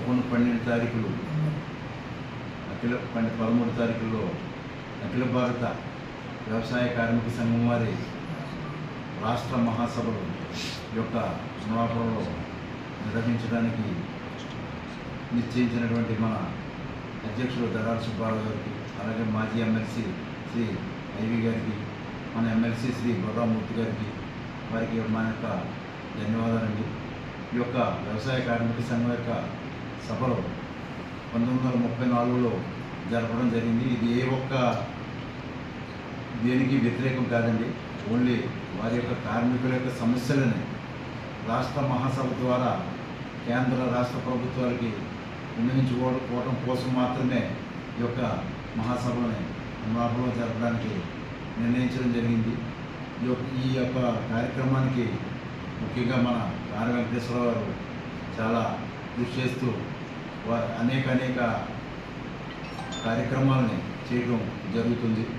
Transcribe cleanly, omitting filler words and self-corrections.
12 తారీఖులు 13 తారీఖుల్లో అఖిల భారత వ్యవసాయ కార్మిక సంఘం వారి రాష్ట్ర మహాసభలు యొక్క నవాపురంలో నిర్వహించడానికి నిశ్చయించినటువంటి మన అధ్యక్షులు దరాల సుబ్బారావు గారికి, అలాగే మాజీ ఎమ్మెల్సీ శ్రీ ఐవి గారికి, మన ఎమ్మెల్సీ శ్రీ బొర్రామూర్తి గారికి, వారికి మన యొక్క ధన్యవాదాలండి. ఈ యొక్క వ్యవసాయ కార్మిక సంఘం యొక్క సభలో 1934లో జరపడం జరిగింది. ఇది ఏ ఒక్క దేనికి వ్యతిరేకం కాదండి. ఓన్లీ వారి యొక్క కార్మికుల యొక్క సమస్యలని రాష్ట్ర మహాసభ ద్వారా కేంద్ర రాష్ట్ర ప్రభుత్వాలకి విన్నవించుకోవడం కోసం మాత్రమే ఈ యొక్క మహాసభని అమలాపురంలో జరపడానికి నిర్ణయించడం జరిగింది. ఈ యొక్క కార్యక్రమానికి ముఖ్యంగా మన ఆర్ వెంకటేశ్వరరావు గారు చాలా కృషి చేస్తూ అనేక కార్యక్రమాలని చేయడం జరుగుతుంది.